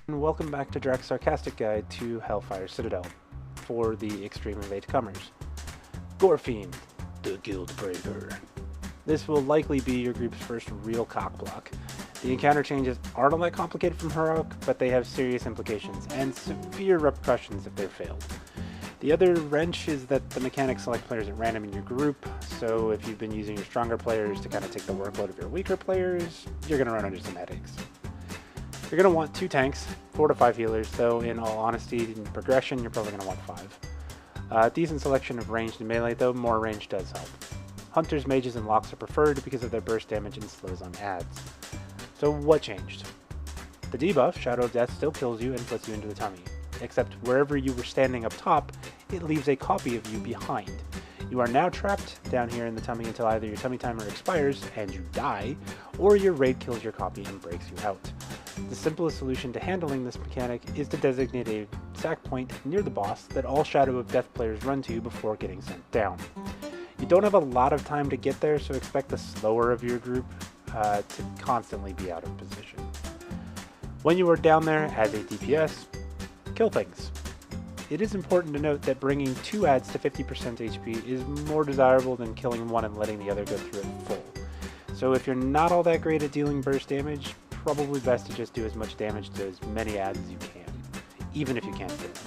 Welcome back to Drak's Sarcastic Guide to Hellfire Citadel for the extreme late comers. Gorefiend, the Guild Breaker. This will likely be your group's first real cockblock. The encounter changes aren't all that complicated from Heroic, but they have serious implications and severe repercussions if they're failed. The other wrench is that the mechanics select players at random in your group, so if you've been using your stronger players to kind of take the workload of your weaker players, you're going to run into some headaches. You're going to want 2 tanks, 4 to 5 healers, though in all honesty, in progression, you're probably going to want 5. Decent selection of ranged and melee, though more range does help. Hunters, mages, and locks are preferred because of their burst damage and slows on adds. So what changed? The debuff, Shadow of Death, still kills you and puts you into the tummy, except wherever you were standing up top, it leaves a copy of you behind. You are now trapped down here in the tummy until either your tummy timer expires and you die, or your raid kills your copy and breaks you out. The simplest solution to handling this mechanic is to designate a sack point near the boss that all Shadow of Death players run to before getting sent down. You don't have a lot of time to get there, so expect the slower of your group to constantly be out of position. When you are down there as a DPS, kill things. It is important to note that bringing 2 adds to 50% HP is more desirable than killing one and letting the other go through it full. So if you're not all that great at dealing burst damage, probably best to just do as much damage to as many adds as you can, even if you can't do it.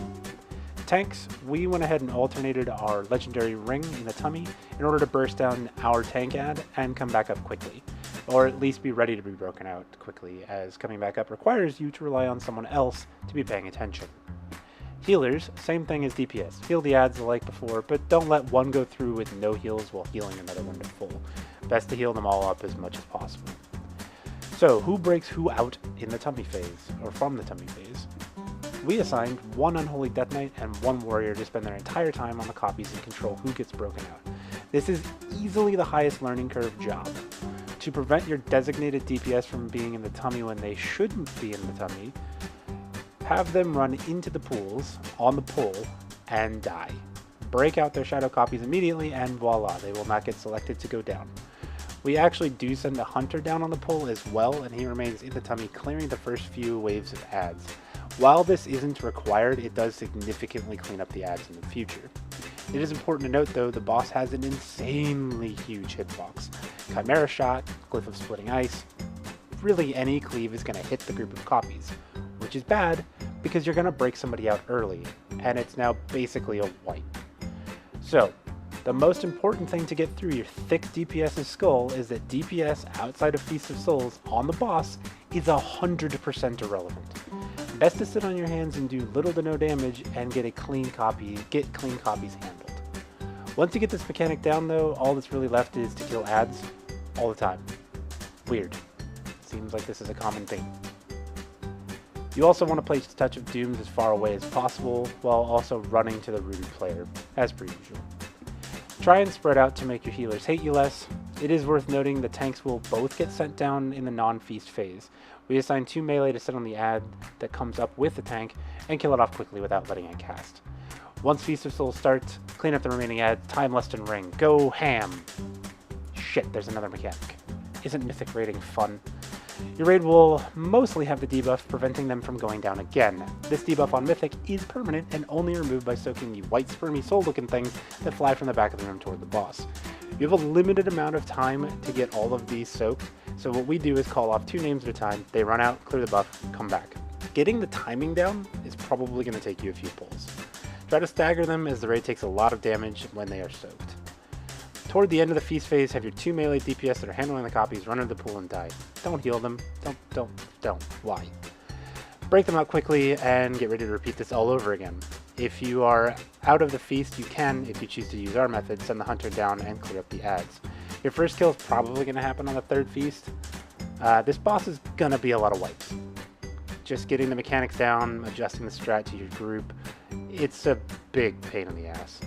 Tanks, we went ahead and alternated our legendary ring in the tummy in order to burst down our tank ad and come back up quickly, or at least be ready to be broken out quickly, as coming back up requires you to rely on someone else to be paying attention. Healers, same thing as DPS. Heal the adds like before, but don't let one go through with no heals while healing another one to full. Best to heal them all up as much as possible. So, who breaks who out in the tummy phase, or from the tummy phase? We assigned 1 Unholy Death Knight and 1 Warrior to spend their entire time on the copies and control who gets broken out. This is easily the highest learning curve job. To prevent your designated DPS from being in the tummy when they shouldn't be in the tummy, have them run into the pools on the pull and die. Break out their shadow copies immediately and voila, they will not get selected to go down. We actually do send a hunter down on the pull as well, and he remains in the tummy clearing the first few waves of adds. While this isn't required, it does significantly clean up the adds in the future. It is important to note though, the boss has an insanely huge hitbox. Chimera Shot, Glyph of Splitting Ice, really any cleave is going to hit the group of copies, which is bad because you're going to break somebody out early, and it's now basically a wipe. So, the most important thing to get through your thick DPS's skull is that DPS outside of Feast of Souls on the boss is 100% irrelevant. Best to sit on your hands and do little to no damage and get clean copies handled. Once you get this mechanic down though, all that's really left is to kill adds all the time. Weird. Seems like this is a common thing. You also want to place Touch of Dooms as far away as possible, while also running to the rooted player, as per usual. Try and spread out to make your healers hate you less. It is worth noting the tanks will both get sent down in the non-feast phase. We assign 2 melee to sit on the ad that comes up with the tank and kill it off quickly without letting it cast. Once Feast of Souls starts, clean up the remaining ad, time less than ring, go ham! Shit, there's another mechanic. Isn't Mythic raiding fun? Your raid will mostly have the debuff preventing them from going down again. This debuff on Mythic is permanent and only removed by soaking the white spermy soul looking things that fly from the back of the room toward the boss. You have a limited amount of time to get all of these soaked, so what we do is call off 2 names at a time, they run out, clear the buff, come back. Getting the timing down is probably going to take you a few pulls. Try to stagger them as the raid takes a lot of damage when they are soaked. Toward the end of the feast phase, have your 2 melee DPS that are handling the copies run into the pool and die. Don't heal them. Don't. Why? Break them out quickly and get ready to repeat this all over again. If you are out of the feast, you can, if you choose to use our method, send the hunter down and clear up the adds. Your first kill is probably going to happen on the 3rd feast. This boss is going to be a lot of wipes. Just getting the mechanics down, adjusting the strat to your group, it's a big pain in the ass.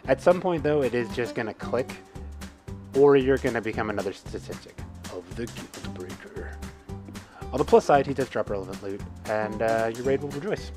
At some point though, it is just going to click, or you're going to become another statistic of the Guild Breaker. On the plus side, he does drop relevant loot, and your raid will rejoice.